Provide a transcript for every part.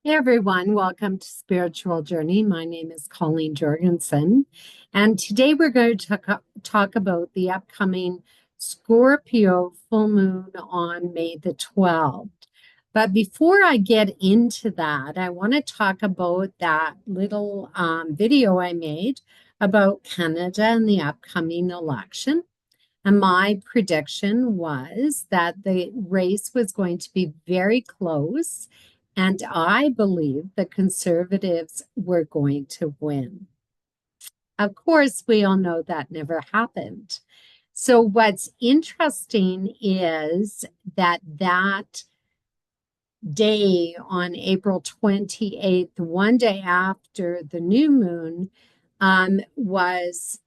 Hey everyone, welcome to Spiritual Journey. My name is Colleen Jorgensen, and today we're going to talk about the upcoming Scorpio full moon on May the 12th. But before I get into that, I want to talk about that little video I made about Canada and the upcoming election. And my prediction was that the race was going to be very close, and I believe the conservatives were going to win. Of course, we all know that never happened. So, what's interesting is that day on April 28th, one day after the new moon, was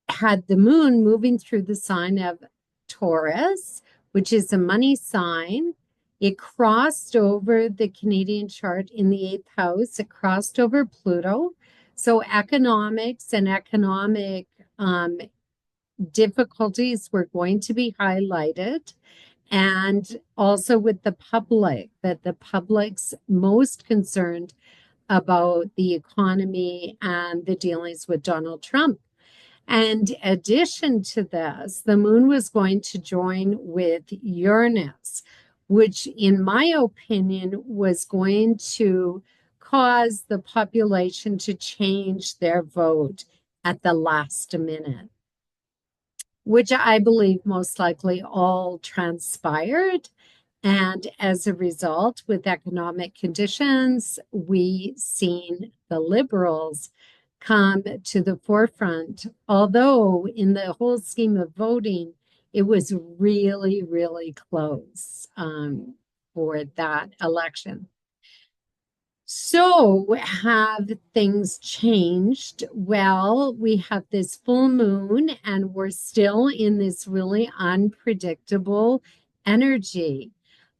had the moon moving through the sign of Taurus, which is a money sign. It crossed over the Canadian chart in the 8th house. It crossed over Pluto. So economics and economic difficulties were going to be highlighted. And also with the public, that the public's most concerned about the economy and the dealings with Donald Trump. And in addition to this, the moon was going to join with Uranus, which, in my opinion, was going to cause the population to change their vote at the last minute, which I believe most likely all transpired. And as a result, with economic conditions, we seen the liberals come to the forefront. Although in the whole scheme of voting, it was really, really close for that election. So, have things changed? Well, we have this full moon, and we're still in this really unpredictable energy.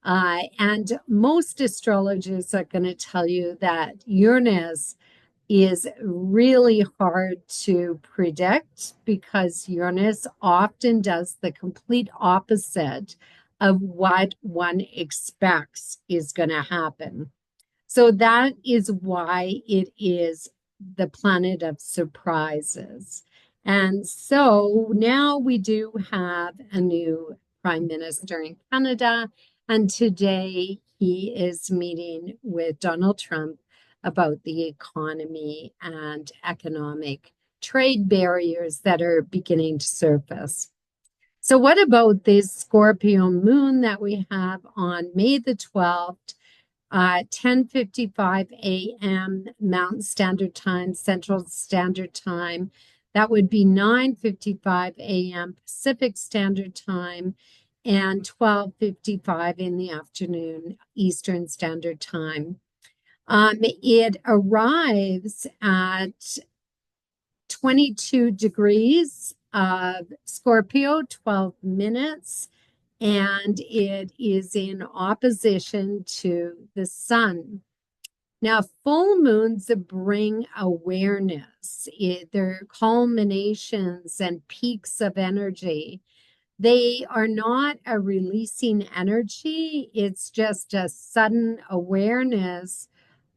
And most astrologers are going to tell you that Uranus is really hard to predict because Uranus often does the complete opposite of what one expects is going to happen. So that is why it is the planet of surprises. And so now we do have a new prime minister in Canada, and today he is meeting with Donald Trump about the economy and economic trade barriers that are beginning to surface. So, what about this Scorpio moon that we have on May the 12th? 10:55 a.m. Mountain Standard Time, Central Standard Time. That would be 9:55 a.m. Pacific Standard Time and 12:55 in the afternoon Eastern Standard Time. It arrives at 22 degrees of Scorpio, 12 minutes, and it is in opposition to the sun. Now, full moons bring awareness. They're culminations and peaks of energy. They are not a releasing energy. It's just a sudden awareness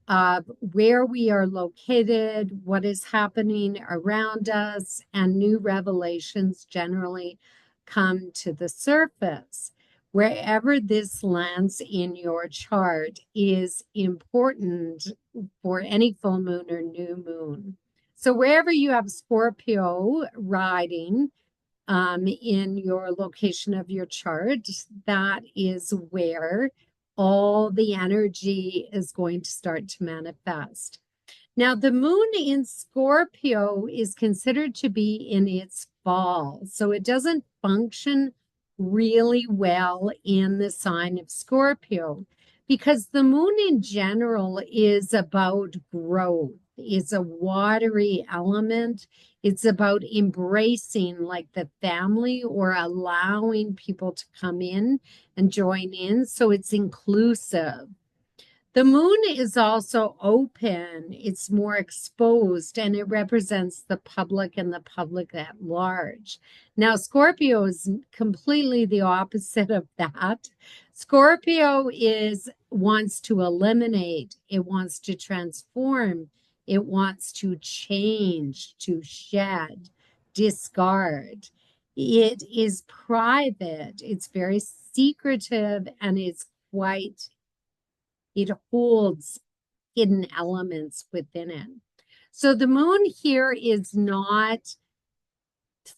of where we are located, what is happening around us, and new revelations generally come to the surface. Wherever this lands in your chart is important for any full moon or new moon. So wherever you have Scorpio riding in your location of your chart, that is where all the energy is going to start to manifest. Now, the moon in Scorpio is considered to be in its fall, so it doesn't function really well in the sign of Scorpio because the moon in general is about growth. It's a watery element. It's about embracing like the family or allowing people to come in and join in. So it's inclusive. The moon is also open, it's more exposed, and it represents the public and the public at large. Now, Scorpio is completely the opposite of that. Scorpio is wants to eliminate, it wants to transform, it wants to change, to shed, discard. It is private, it's very secretive, and it holds hidden elements within it. So the moon here is not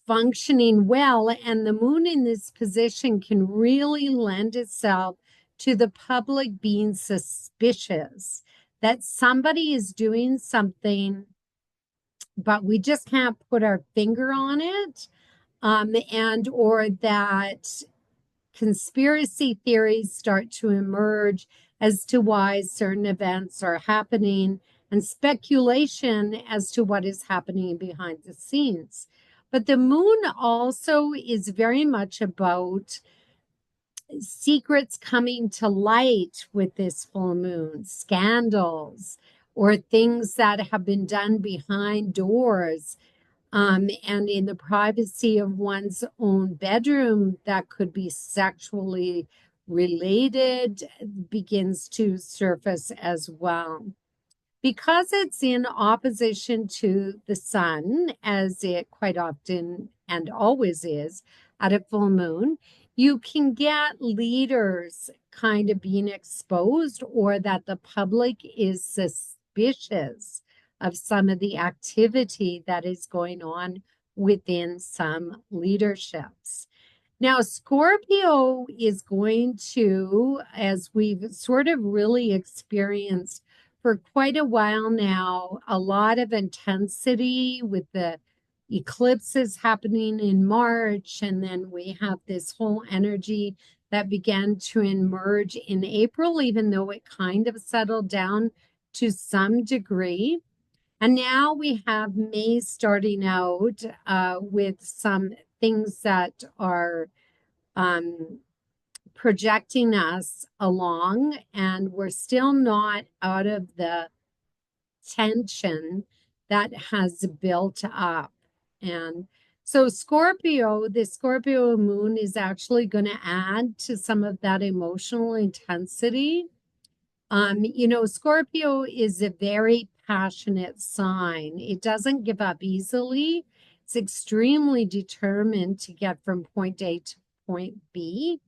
functioning well, and the moon in this position can really lend itself to the public being suspicious that somebody is doing something, but we just can't put our finger on it, and or that conspiracy theories start to emerge as to why certain events are happening, and speculation as to what is happening behind the scenes. But the moon also is very much about secrets coming to light with this full moon, scandals, or things that have been done behind doors, and in the privacy of one's own bedroom that could be sexually related begins to surface as well. Because it's in opposition to the sun, as it quite often and always is at a full moon, you can get leaders kind of being exposed, or that the public is suspicious of some of the activity that is going on within some leaderships. Now, Scorpio is going to, as we've sort of really experienced for quite a while now, a lot of intensity with the eclipses happening in March. And then we have this whole energy that began to emerge in April, even though it kind of settled down to some degree. And now we have May starting out with some things that are projecting us along, and we're still not out of the tension that has built up. And so Scorpio, the Scorpio moon is actually going to add to some of that emotional intensity. Scorpio is a very passionate sign. It doesn't give up easily. It's extremely determined to get from point A to point B.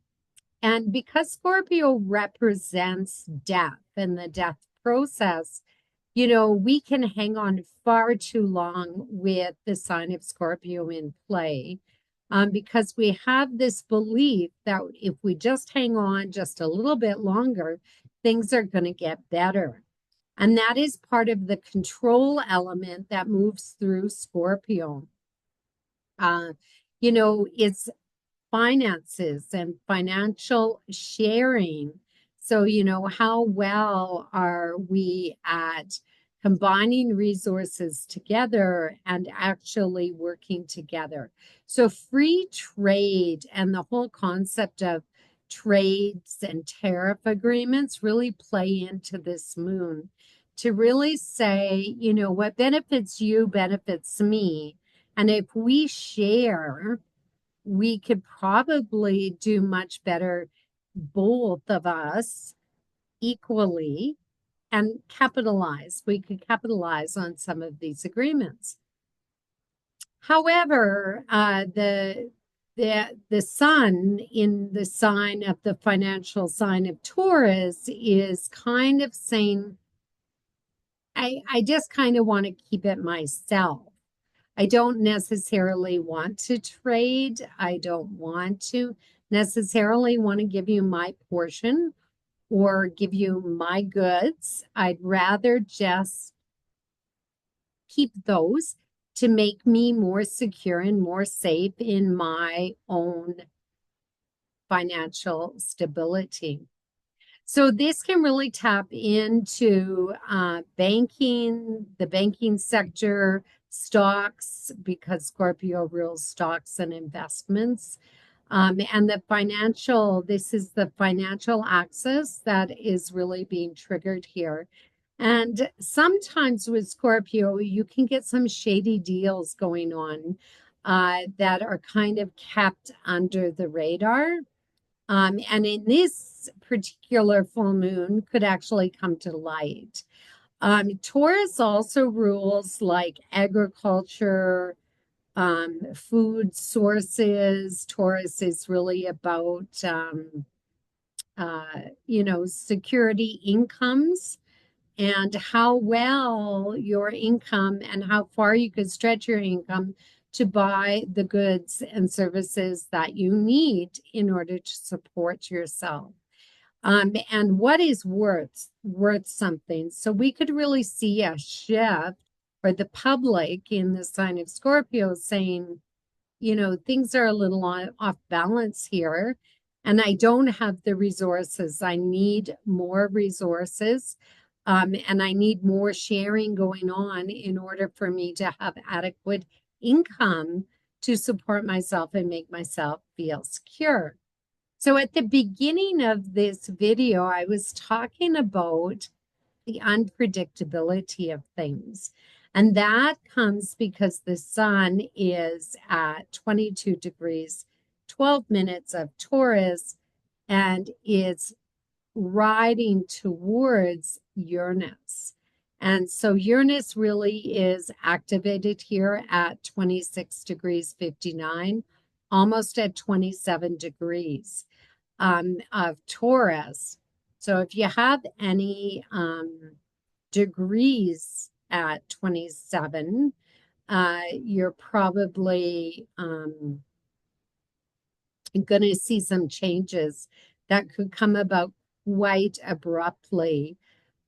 And because Scorpio represents death and the death process, we can hang on far too long with the sign of Scorpio in play, because we have this belief that if we just hang on just a little bit longer, things are going to get better. And that is part of the control element that moves through Scorpio. It's finances and financial sharing. So, how well are we at combining resources together and actually working together? So, free trade and the whole concept of trades and tariff agreements really play into this moon to really say, what benefits you benefits me. And if we share, we could probably do much better, both of us equally, and capitalize. We could capitalize on some of these agreements. However, the sun in the sign of the financial sign of Taurus is kind of saying, I just kind of want to keep it myself. I don't necessarily want to trade. I don't want to necessarily want to give you my portion or give you my goods. I'd rather just keep those to make me more secure and more safe in my own financial stability. So this can really tap into banking, the banking sector, stocks, because Scorpio rules stocks and investments. And this is the financial axis that is really being triggered here. And sometimes with Scorpio, you can get some shady deals going on that are kind of kept under the radar. And in this particular full moon could actually come to light. Taurus also rules like agriculture, food sources. Taurus is really about, security incomes and how well your income and how far you could stretch your income to buy the goods and services that you need in order to support yourself. And what is worth something. So we could really see a shift for the public in the sign of Scorpio saying, things are a little off balance here, and I don't have the resources. I need more resources, and I need more sharing going on in order for me to have adequate income to support myself and make myself feel secure. So at the beginning of this video, I was talking about the unpredictability of things. And that comes because the sun is at 22 degrees, 12 minutes of Taurus, and it's riding towards Uranus. And so Uranus really is activated here at 26 degrees 59, almost at 27 degrees of Taurus. So if you have any degrees at 27, you're probably going to see some changes that could come about quite abruptly,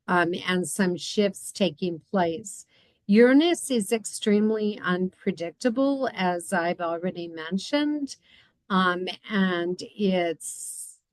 and some shifts taking place. Uranus is extremely unpredictable, as I've already mentioned, and it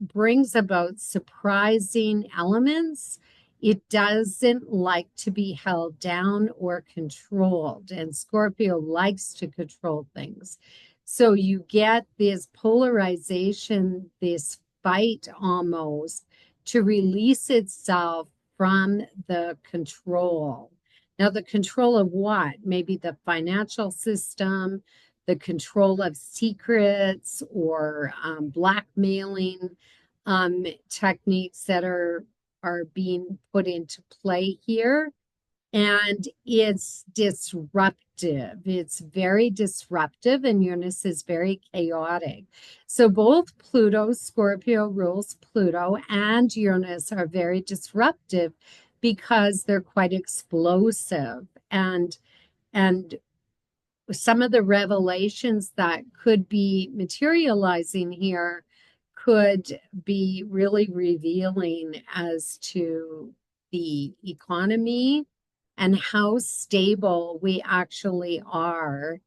brings about surprising elements. It doesn't like to be held down or controlled, and Scorpio likes to control things. So you get this polarization, this fight almost to release itself from the control. Now, the control of what? Maybe the financial system, the control of secrets, or blackmailing techniques that are being put into play here. And it's disruptive. It's very disruptive, and Uranus is very chaotic. So both Pluto, Scorpio rules Pluto, and Uranus are very disruptive because they're quite explosive. And some of the revelations that could be materializing here could be really revealing as to the economy and how stable we actually are,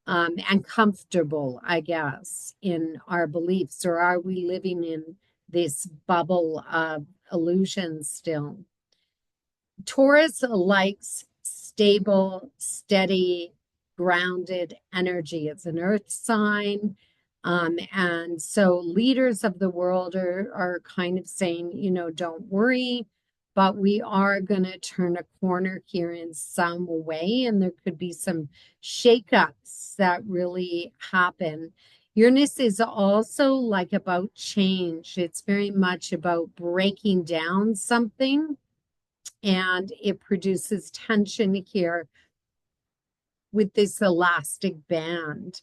and comfortable, I guess, in our beliefs. Or are we living in this bubble of illusion still? Taurus likes stable, steady, grounded energy. It's an earth sign. And so leaders of the world are kind of saying, don't worry, but we are going to turn a corner here in some way. And there could be some shakeups that really happen. Uranus is also like about change. It's very much about breaking down something, and it produces tension here with this elastic band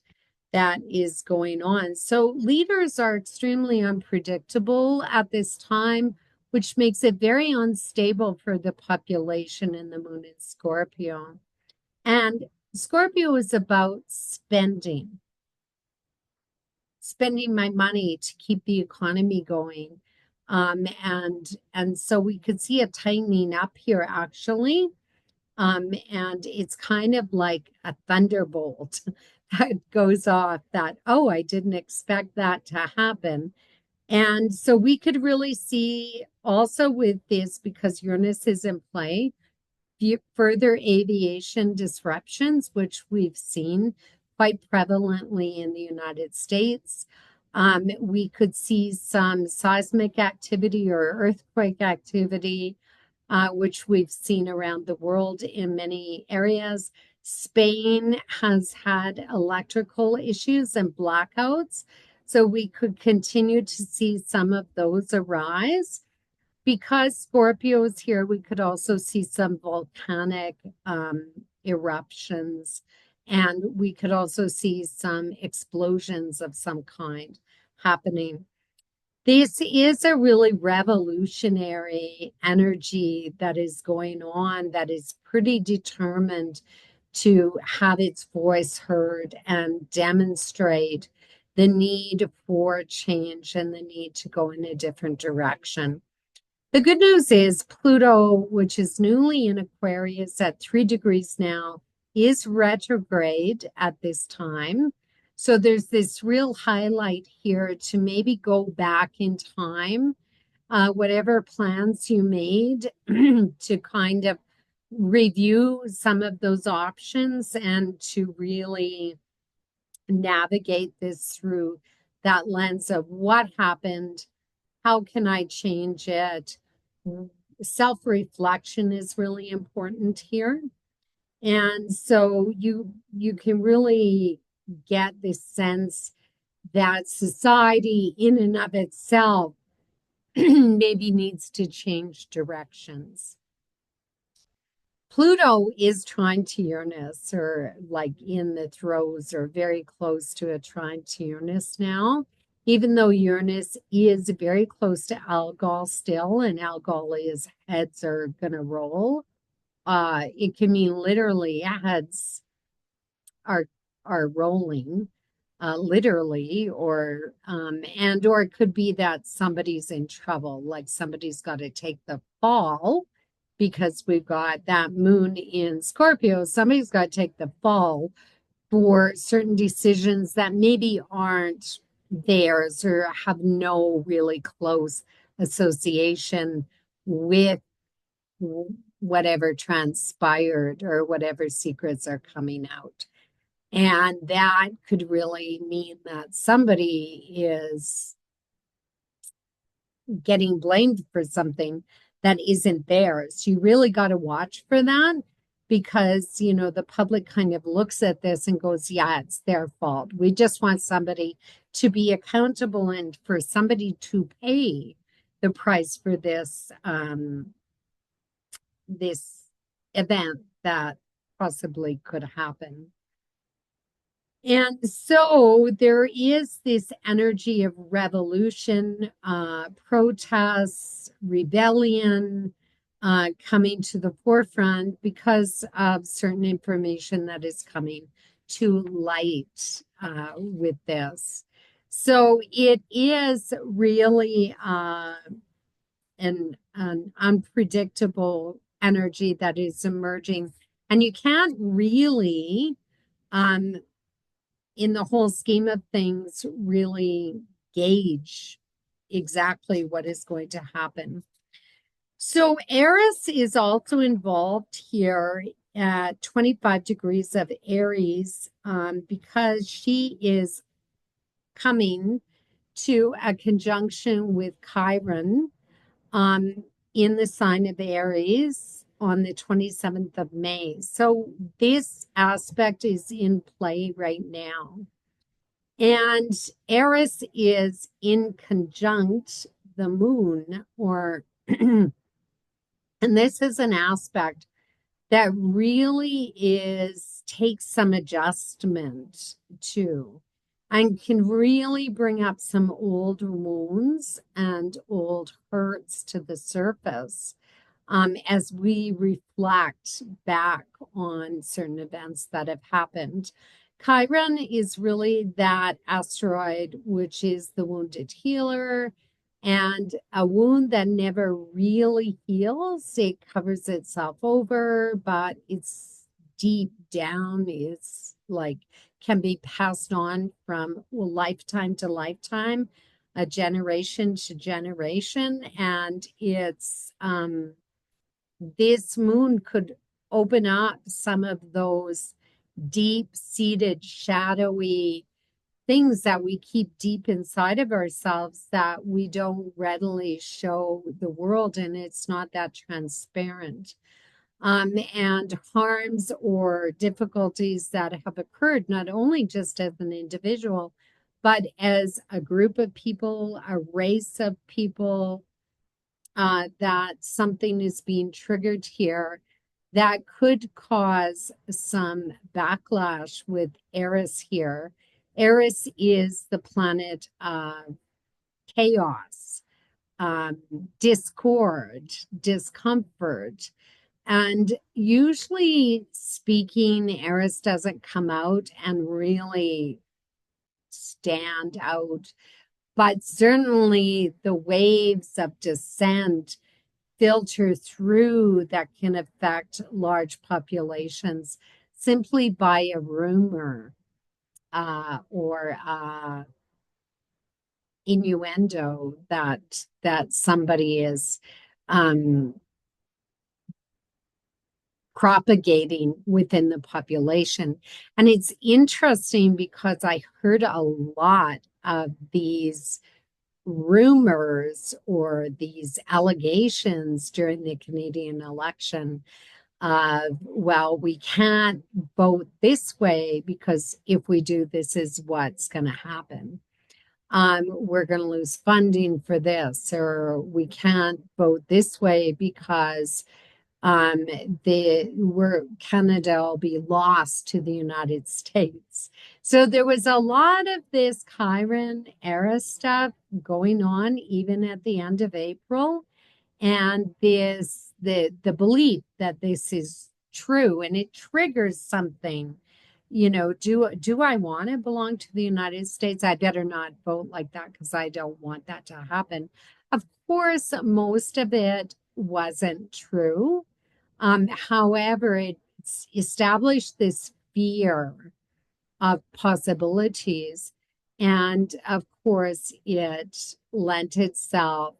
that is going on. So leaders are extremely unpredictable at this time, which makes it very unstable for the population in the moon in Scorpio. And Scorpio is about spending my money to keep the economy going. And so we could see a tightening up here actually. And it's kind of like a thunderbolt that goes off that, oh, I didn't expect that to happen. And so we could really see also with this, because Uranus is in play, further aviation disruptions, which we've seen quite prevalently in the United States. We could see some seismic activity or earthquake activity, which we've seen around the world in many areas. Spain has had electrical issues and blackouts. So we could continue to see some of those arise. Because Scorpio is here, we could also see some volcanic eruptions, and we could also see some explosions of some kind happening. This is a really revolutionary energy that is going on that is pretty determined to have its voice heard and demonstrate the need for change and the need to go in a different direction. The good news is Pluto, which is newly in Aquarius at 3 degrees now, is retrograde at this time. So there's this real highlight here to maybe go back in time, whatever plans you made to kind of review some of those options and to really navigate this through that lens of what happened, how can I change it? Self-reflection is really important here. And so you can really get this sense that society in and of itself maybe needs to change directions. Pluto is trine to Uranus, or like in the throes or very close to a trine to Uranus now, even though Uranus is very close to Algol still, and Algol is heads are going to roll. It can mean literally heads are rolling, literally, or it could be that somebody's in trouble, like somebody's got to take the fall because we've got that moon in Scorpio. Somebody's got to take the fall for certain decisions that maybe aren't theirs or have no really close association with whatever transpired or whatever secrets are coming out. And that could really mean that somebody is getting blamed for something that isn't theirs. You really got to watch for that because, you know, the public kind of looks at this and goes, yeah, it's their fault. We just want somebody to be accountable and for somebody to pay the price for this this event that possibly could happen. And so there is this energy of revolution, protests, rebellion coming to the forefront because of certain information that is coming to light with this. So it is really an unpredictable energy that is emerging. And you can't really in the whole scheme of things, really gauge exactly what is going to happen. So Eris is also involved here at 25 degrees of Aries because she is coming to a conjunction with Chiron in the sign of Aries on the 27th of May. So this aspect is in play right now. And Eris is in conjunct the moon, or and this is an aspect that really takes some adjustment to and can really bring up some old wounds and old hurts to the surface as we reflect back on certain events that have happened. Chiron is really that asteroid, which is the wounded healer, and a wound that never really heals. It covers itself over, but it's deep down. It's like can be passed on from lifetime to lifetime, a generation to generation, and it's this moon could open up some of those deep-seated, shadowy things that we keep deep inside of ourselves that we don't readily show the world, and it's not that transparent. And harms or difficulties that have occurred, not only just as an individual, but as a group of people, a race of people, that something is being triggered here that could cause some backlash with Eris here. Eris is the planet of chaos, um, discord, discomfort. And usually speaking, Eris doesn't come out and really stand out, but certainly the waves of dissent filter through that can affect large populations simply by a rumor or innuendo that somebody is um, propagating within the population. And it's interesting because I heard a lot of these rumors or these allegations during the Canadian election of, well, we can't vote this way because if we do, this is what's going to happen. We're going to lose funding for this, or we can't vote this way because Canada will be lost to the United States. So there was a lot of this Chiron era stuff going on even at the end of April, and the belief that this is true, and it triggers something. Do I want to belong to the United States? I better not vote like that because I don't want that to happen. Of course, most of it wasn't true. However, it established this fear of possibilities. And of course, it lent itself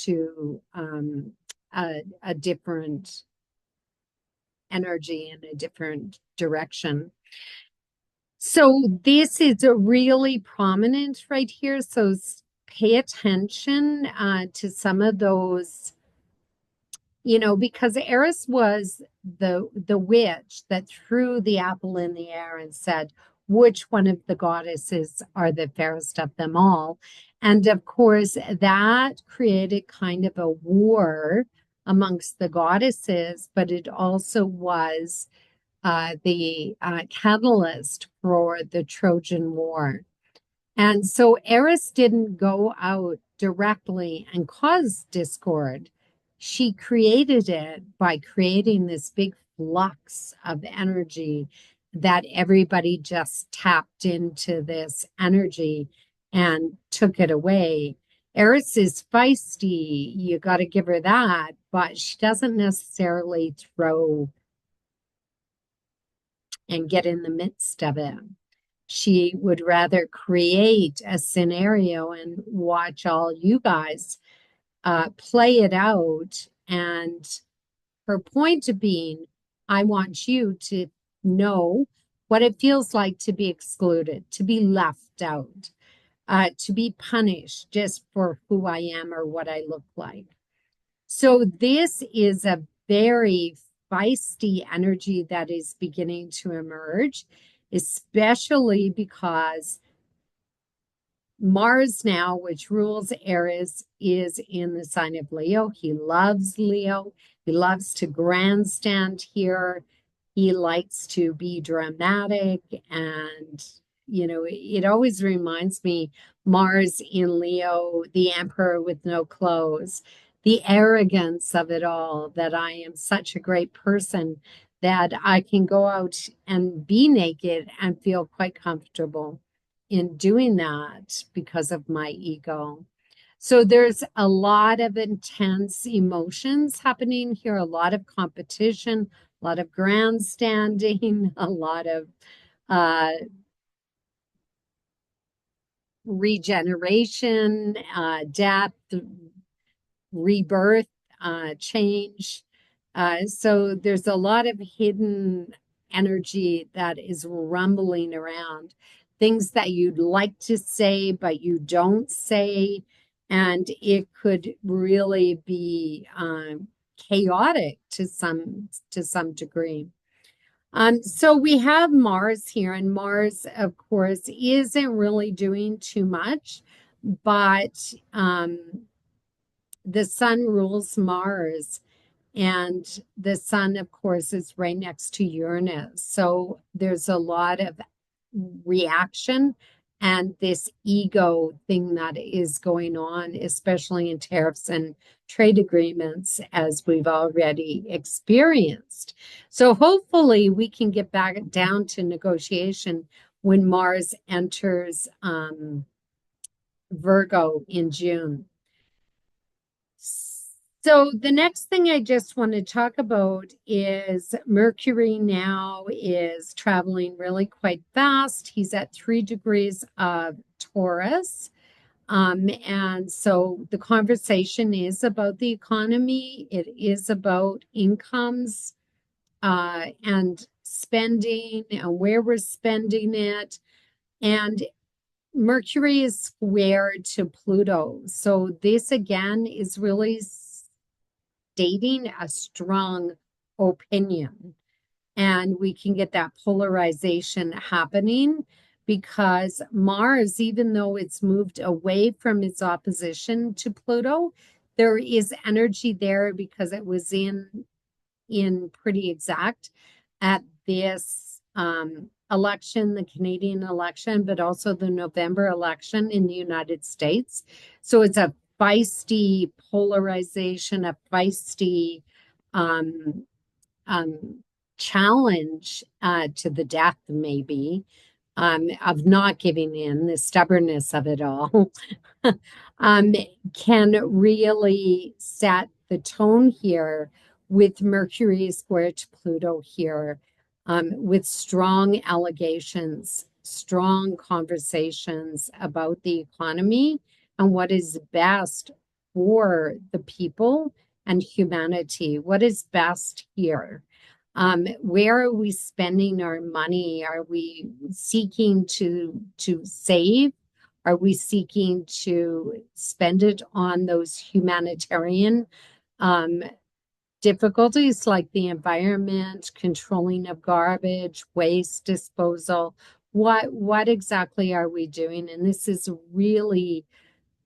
to a different energy in a different direction. So this is a really prominent right here. So pay attention to some of those, because Eris was the witch that threw the apple in the air and said, which one of the goddesses are the fairest of them all? And of course, that created kind of a war amongst the goddesses, but it also was the catalyst for the Trojan War. And so Eris didn't go out directly and cause discord. She created it by creating this big flux of energy that everybody just tapped into this energy and took it away. Eris is feisty, you got to give her that, but she doesn't necessarily throw and get in the midst of it. She would rather create a scenario and watch all you guys play it out. And her point of being, I want you to know what it feels like to be excluded, to be left out, to be punished just for who I am or what I look like. So this is a very feisty energy that is beginning to emerge, especially because Mars now, which rules Aries, is in the sign of Leo. He loves Leo. He loves to grandstand here. He likes to be dramatic. And, it always reminds me Mars in Leo, the emperor with no clothes, the arrogance of it all, that I am such a great person that I can go out and be naked and feel quite comfortable in doing that because of my ego. So there's a lot of intense emotions happening here, a lot of competition, a lot of grandstanding, a lot of regeneration, death, rebirth, change. So there's a lot of hidden energy that is rumbling around, things that you'd like to say, but you don't say. And it could really be chaotic to some degree. So we have Mars here, and Mars, of course, isn't really doing too much, but the sun rules Mars, and the sun, of course, is right next to Uranus. So there's a lot of reaction and this ego thing that is going on, especially in tariffs and trade agreements, as we've already experienced. So hopefully we can get back down to negotiation when Mars enters Virgo in June. So the next thing I just want to talk about is Mercury now is traveling really quite fast. He's at 3 degrees of Taurus. And so the conversation is about the economy. It is about incomes and spending and where we're spending it. And Mercury is square to Pluto. So this again is really stating a strong opinion. And we can get that polarization happening because Mars, even though it's moved away from its opposition to Pluto, there is energy there because it was in pretty exact at this election, the Canadian election, but also the November election in the United States. So it's a feisty polarization, a feisty um, challenge to the death, maybe, of not giving in, the stubbornness of it all, can really set the tone here with Mercury square to Pluto here, with strong allegations, strong conversations about the economy and what is best for the people and humanity, what is best here. Where are we spending our money? Are we seeking to save? Are we seeking to spend it on those humanitarian difficulties like the environment, controlling of garbage, waste disposal? What exactly are we doing? And this is really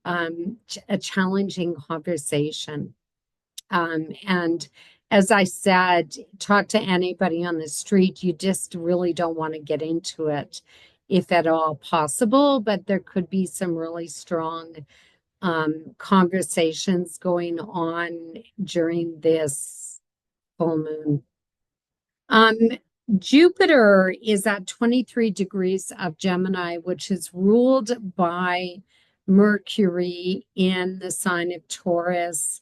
a challenging conversation. And as I said, talk to anybody on the street. You just really don't want to get into it if at all possible, but there could be some really strong conversations going on during this full moon. Um, Jupiter is at 23 degrees of Gemini, which is ruled by Mercury in the sign of Taurus.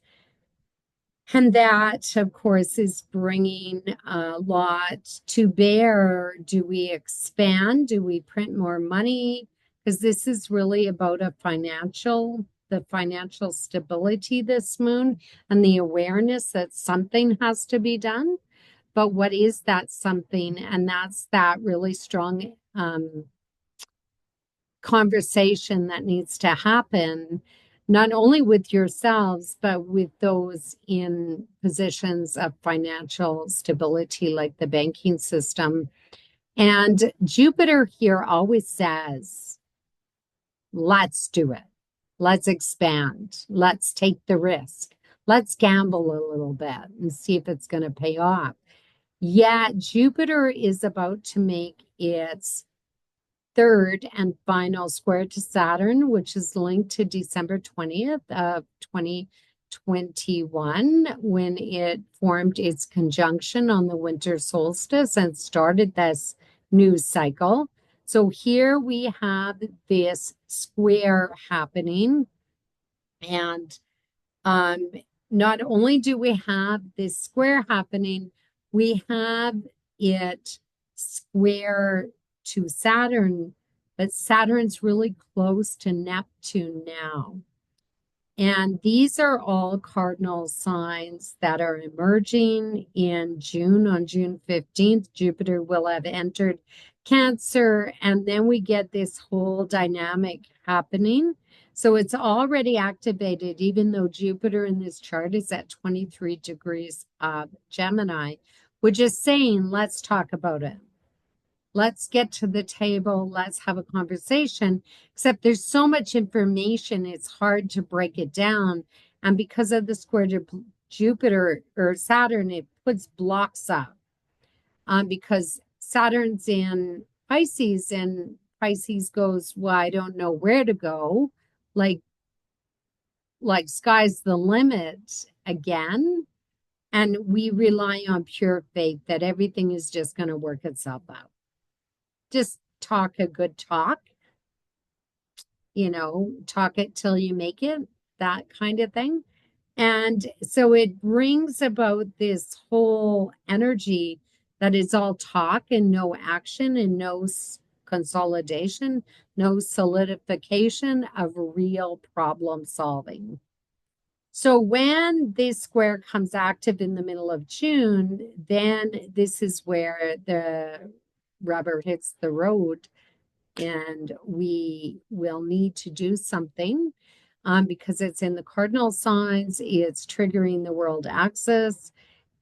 And that, of course, is bringing a lot to bear. Do we expand? Do we print more money? Because this is really about the financial stability this moon and the awareness that something has to be done. But what is that something? And that's that really strong conversation that needs to happen, not only with yourselves, but with those in positions of financial stability, like the banking system. And Jupiter here always says, let's do it. Let's expand. Let's take the risk. Let's gamble a little bit and see if it's going to pay off. Yet Jupiter is about to make its third and final square to Saturn, which is linked to December 20th of 2021 when it formed its conjunction on the winter solstice and started this new cycle. So here we have this square happening, and not only do we have this square happening, we have it square to Saturn, but Saturn's really close to Neptune now. And these are all cardinal signs that are emerging in June. On June 15th, Jupiter will have entered Cancer, and then we get this whole dynamic happening. So it's already activated, even though Jupiter in this chart is at 23 degrees of Gemini. which is saying, let's talk about it. Let's get to the table. Let's have a conversation. Except there's so much information, it's hard to break it down. And because of the square to Jupiter or Saturn, it puts blocks up. Because Saturn's in Pisces, and Pisces goes, well, I don't know where to go. Like sky's the limit again. And we rely on pure faith that everything is just going to work itself out. Just talk a good talk, talk it till you make it, that kind of thing. And so it brings about this whole energy that is all talk and no action and no consolidation, no solidification of real problem solving. So when this square comes active in the middle of June, then this is where the rubber hits the road, and we will need to do something because it's in the cardinal signs, it's triggering the world axis,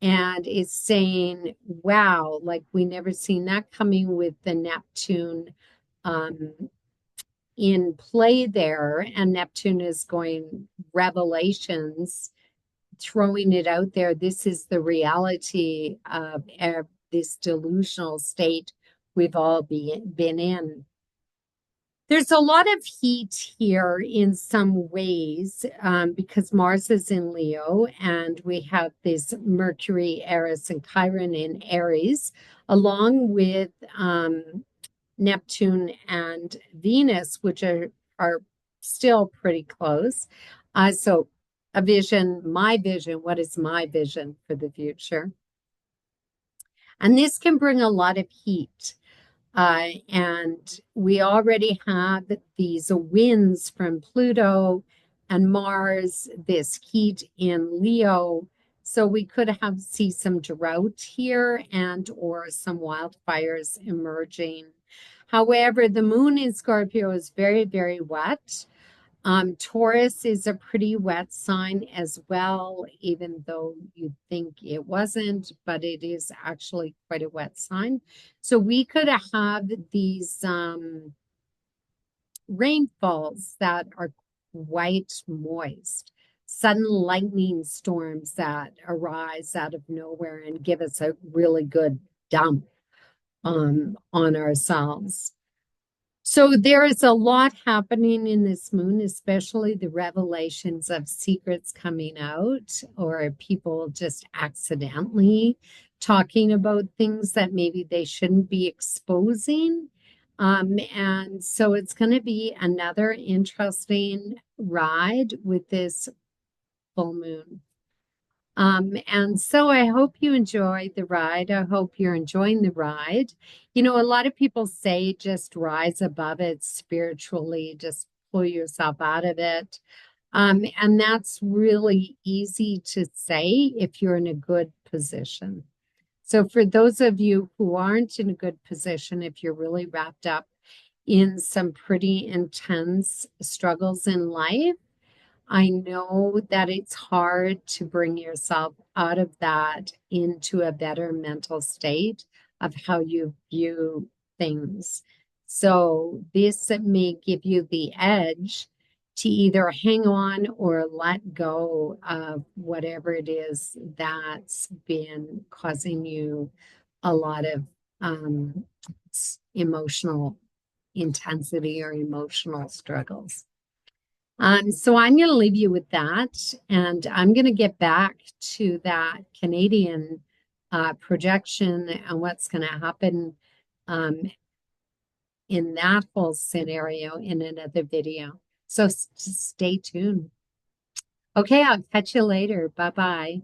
and it's saying, wow, like we never seen that coming with the Neptune in play there. And Neptune is going revelations, throwing it out there. This is the reality of this delusional state we've all been in. There's a lot of heat here in some ways because Mars is in Leo, and we have this Mercury, Eris, and Chiron in Aries, along with Neptune and Venus, which are still pretty close. So a vision, my vision, what is my vision for the future? And this can bring a lot of heat. And we already have these winds from Pluto and Mars, this heat in Leo. So we could see some drought here and or some wildfires emerging. However, the moon in Scorpio is very, very wet. Taurus is a pretty wet sign as well, even though you'd think it wasn't, but it is actually quite a wet sign. So we could have these rainfalls that are quite moist, sudden lightning storms that arise out of nowhere and give us a really good dump on ourselves. So there is a lot happening in this moon, especially the revelations of secrets coming out, or people just accidentally talking about things that maybe they shouldn't be exposing. And so it's going to be another interesting ride with this full moon. And so I hope you enjoyed the ride. I hope you're enjoying the ride. A lot of people say just rise above it spiritually, just pull yourself out of it. And that's really easy to say if you're in a good position. So for those of you who aren't in a good position, if you're really wrapped up in some pretty intense struggles in life, I know that it's hard to bring yourself out of that into a better mental state of how you view things. So this may give you the edge to either hang on or let go of whatever it is that's been causing you a lot of emotional intensity or emotional struggles. So I'm going to leave you with that, and I'm going to get back to that Canadian projection and what's going to happen in that whole scenario in another video. So stay tuned. Okay, I'll catch you later. Bye-bye.